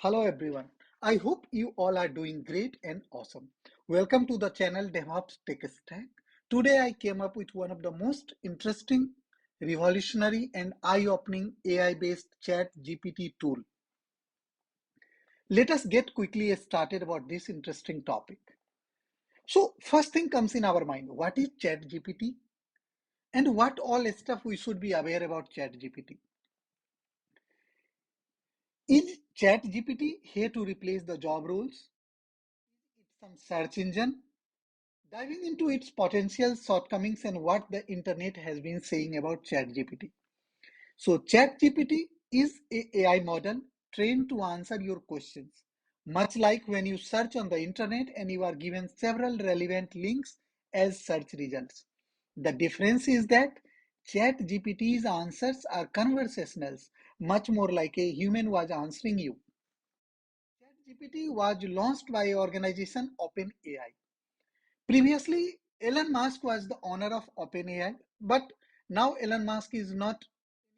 Hello everyone. I hope you all are doing great and awesome. Welcome to the channel DevOps Tech Stack. Today I came up with one of the most interesting, revolutionary and eye-opening AI-based chat GPT tool. Let us get quickly started about this interesting topic. So first thing comes in our mind, what is chat GPT and what all stuff we should be aware about chat GPT? Is chat GPT here to replace the job roles? It's some search engine? Diving into its potential shortcomings and what the internet has been saying about ChatGPT. So, ChatGPT is a AI model trained to answer your questions, much like when you search on the internet and you are given several relevant links as search results. The difference is that ChatGPT's answers are conversational, much more like a human was answering you. ChatGPT was launched by organization OpenAI. Previously, Elon Musk was the owner of OpenAI, but now Elon Musk is not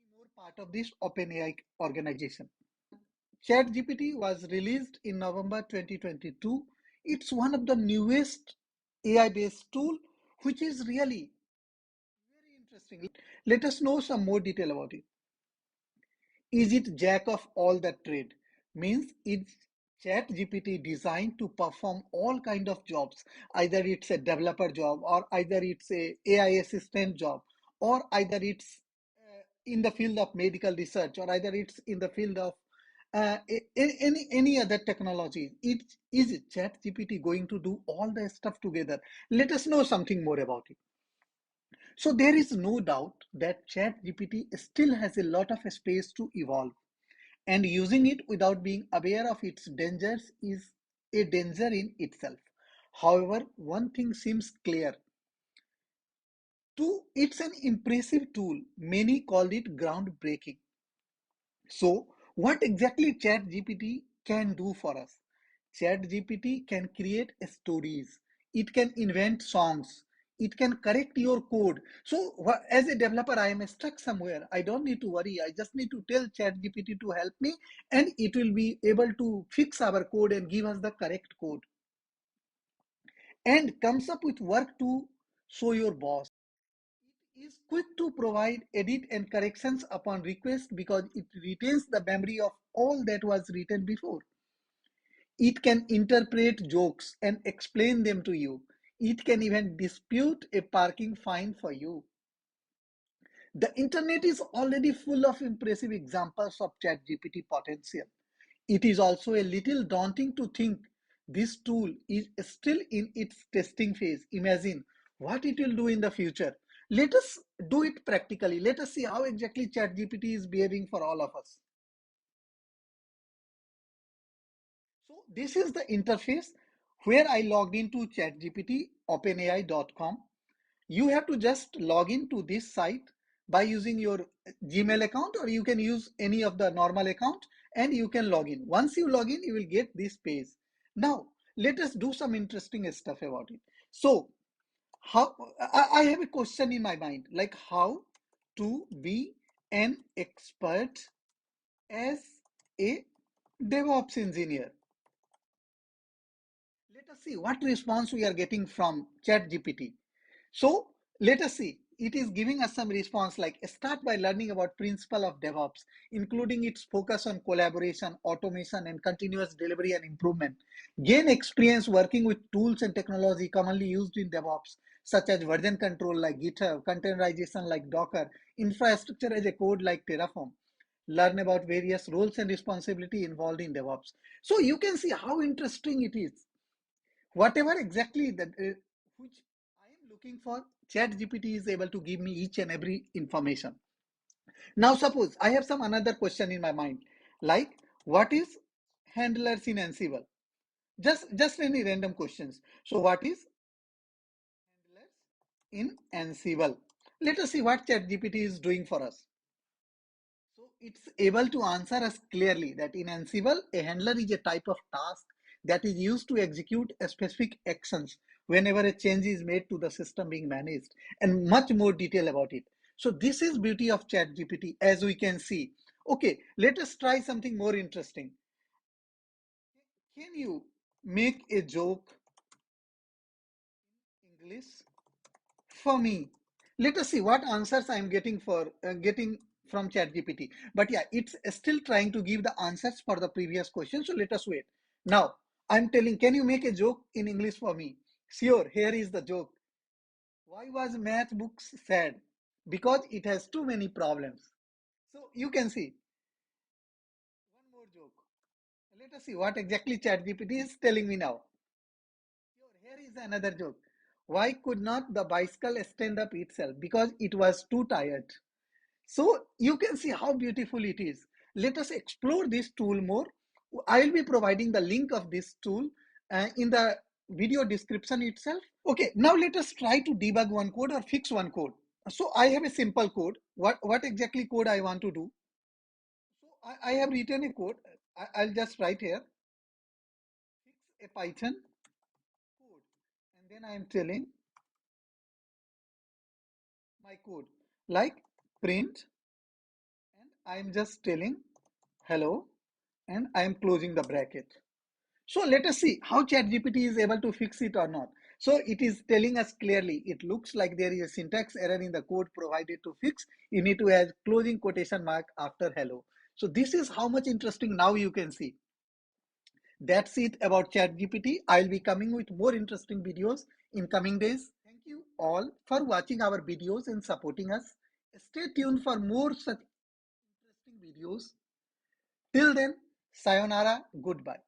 anymore part of this OpenAI organization. ChatGPT was released in November 2022. It's one of the newest AI-based tool, which is really very interesting. Let us know some more detail about it. Is it jack of all the trade? Means it's chat GPT designed to perform all kind of jobs. Either it's a developer job or either it's a AI assistant job or either it's in the field of medical research or either it's in the field of any other technology. Is chat GPT going to do all the stuff together? Let us know something more about it. So there is no doubt that ChatGPT still has a lot of space to evolve, and using it without being aware of its dangers is a danger in itself. However, one thing seems clear. Two, it's an impressive tool. Many called it groundbreaking. So, what exactly ChatGPT can do for us? ChatGPT can create stories. It can invent songs. It can correct your code. So, as a developer, I am stuck somewhere. I don't need to worry. I just need to tell ChatGPT to help me, and it will be able to fix our code and give us the correct code. And comes up with work to show your boss. It is quick to provide edit and corrections upon request because it retains the memory of all that was written before. It can interpret jokes and explain them to you. It can even dispute a parking fine for you. The internet is already full of impressive examples of ChatGPT potential. It is also a little daunting to think this tool is still in its testing phase. Imagine what it will do in the future. Let us do it practically. Let us see how exactly ChatGPT is behaving for all of us. So this is the interface where I logged into ChatGPT, openai.com. You have to just log into this site by using your Gmail account, or you can use any of the normal account and you can log in. Once you log in, you will get this page. Now, let us do some interesting stuff about it. So, how I have a question in my mind, like how to be an expert as a DevOps engineer. Let us see what response we are getting from ChatGPT. So let us see. It is giving us some response like start by learning about principle of DevOps, including its focus on collaboration, automation, and continuous delivery and improvement. Gain experience working with tools and technology commonly used in DevOps, such as version control like GitHub, containerization like Docker, infrastructure as a code like Terraform. Learn about various roles and responsibility involved in DevOps. So you can see how interesting it is. Whatever exactly that which I am looking for, ChatGPT is able to give me each and every information. Now suppose I have some another question in my mind, like what is handlers in Ansible? Just any random questions. So what is handlers in Ansible? Let us see what ChatGPT is doing for us. So it's able to answer us clearly that in Ansible, a handler is a type of task that is used to execute a specific actions whenever a change is made to the system being managed, and much more detail about it. So this is beauty of ChatGPT, as we can see. Okay, let us try something more interesting. Can you make a joke in English for me? Let us see what answers I am getting from ChatGPT. But yeah, it's still trying to give the answers for the previous question. So let us wait. Now I'm telling, can you make a joke in English for me? Sure, here is the joke. Why was math books sad? Because it has too many problems. So you can see one more joke. Let us see what exactly ChatGPT is telling me now. Here is another joke. Why could not the bicycle stand up itself? Because it was too tired. So you can see how beautiful it is. Let us explore this tool more. I will be providing the link of this tool in the video description itself. Okay, now let us try to debug one code or fix one code. So I have a simple code. What exactly code I want to do? So I have written a code. I'll just write here, fix a Python code. And then I am telling my code like print, and I am just telling hello, and I am closing the bracket. So let us see how ChatGPT is able to fix it or not. So it is telling us clearly, it looks like there is a syntax error in the code provided to fix. You need to add closing quotation mark after hello. So this is how much interesting now you can see. That's it about ChatGPT. I'll be coming with more interesting videos in coming days. Thank you all for watching our videos and supporting us. Stay tuned for more such interesting videos. Till then, sayonara, goodbye.